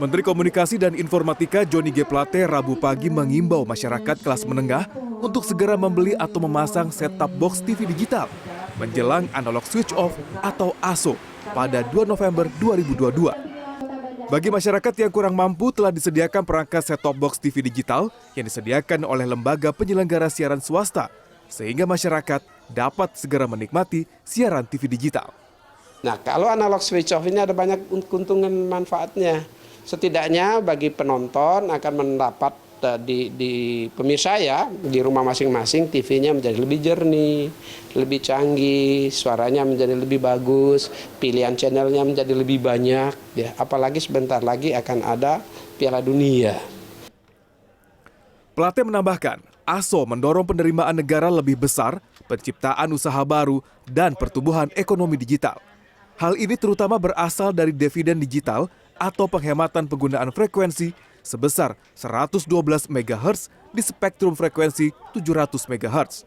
Menteri Komunikasi dan Informatika Johnny G. Plate Rabu pagi mengimbau masyarakat kelas menengah untuk segera membeli atau memasang set-top box TV digital menjelang analog switch off atau ASO pada 2 November 2022. Bagi masyarakat yang kurang mampu telah disediakan perangkat set-top box TV digital yang disediakan oleh lembaga penyelenggara siaran swasta sehingga masyarakat dapat segera menikmati siaran TV digital. Nah, kalau analog switch off ini ada banyak keuntungan manfaatnya. Setidaknya bagi penonton akan mendapat di pemirsa ya, di rumah masing-masing TV-nya menjadi lebih jernih, lebih canggih, suaranya menjadi lebih bagus, pilihan channelnya menjadi lebih banyak. Ya, apalagi sebentar lagi akan ada Piala Dunia. Plate menambahkan, ASO mendorong penerimaan negara lebih besar, penciptaan usaha baru, dan pertumbuhan ekonomi digital. Hal ini terutama berasal dari dividen digital atau penghematan penggunaan frekuensi sebesar 112 MHz di spektrum frekuensi 700 MHz.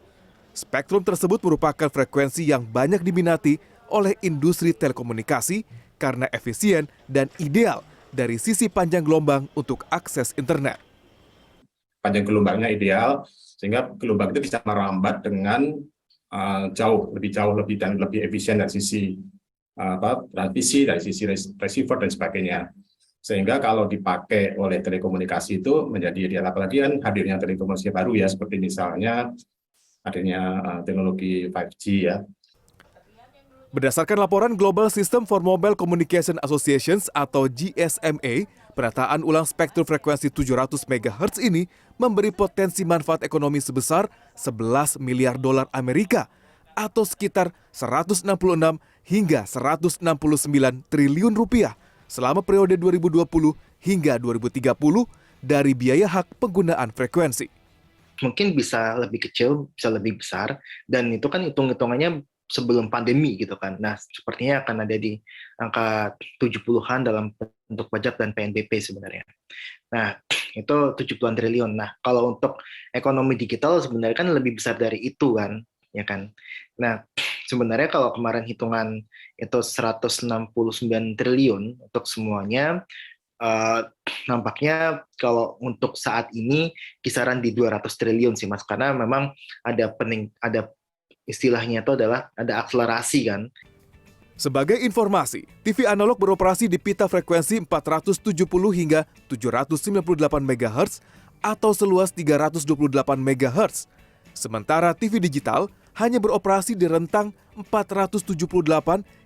Spektrum tersebut merupakan frekuensi yang banyak diminati oleh industri telekomunikasi karena efisien dan ideal dari sisi panjang gelombang untuk akses internet. Panjang gelombangnya ideal, sehingga gelombang itu bisa merambat dengan lebih efisien dari sisi transmisi, dari sisi receiver dan sebagainya. Sehingga kalau dipakai oleh telekomunikasi itu menjadi ideal, apalagi kan hadirnya telekomunikasi baru ya, seperti misalnya adanya teknologi 5G ya. Berdasarkan laporan Global System for Mobile Communication Associations atau GSMA, penataan ulang spektrum frekuensi 700 MHz ini memberi potensi manfaat ekonomi sebesar 11 miliar dolar Amerika atau sekitar 166 hingga 169 triliun rupiah selama periode 2020 hingga 2030 dari biaya hak penggunaan frekuensi. Mungkin bisa lebih kecil, bisa lebih besar, dan itu kan hitung-hitungannya sebelum pandemi gitu kan. Nah, sepertinya akan ada di angka 70-an dalam bentuk pajak dan PNBP sebenarnya. Nah, itu 70-an triliun. Nah, kalau untuk ekonomi digital sebenarnya kan lebih besar dari itu kan, ya kan. Nah, sebenarnya kalau kemarin hitungan itu 169 triliun untuk semuanya, nampaknya kalau untuk saat ini kisaran di 200 triliun sih Mas, karena memang ada istilahnya itu adalah ada akselerasi kan. Sebagai informasi, TV analog beroperasi di pita frekuensi 470 hingga 798 MHz atau seluas 328 MHz. Sementara TV digital hanya beroperasi di rentang 478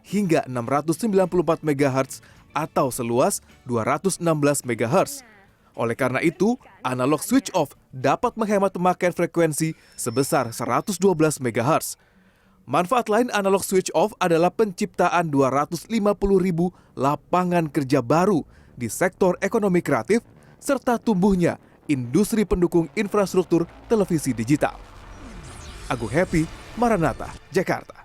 hingga 694 MHz atau seluas 216 MHz. Oleh karena itu, analog switch off dapat menghemat pemakaian frekuensi sebesar 112 MHz. Manfaat lain analog switch off adalah penciptaan 250.000 lapangan kerja baru di sektor ekonomi kreatif serta tumbuhnya industri pendukung infrastruktur televisi digital. Agung Happy, Maranatha, Jakarta.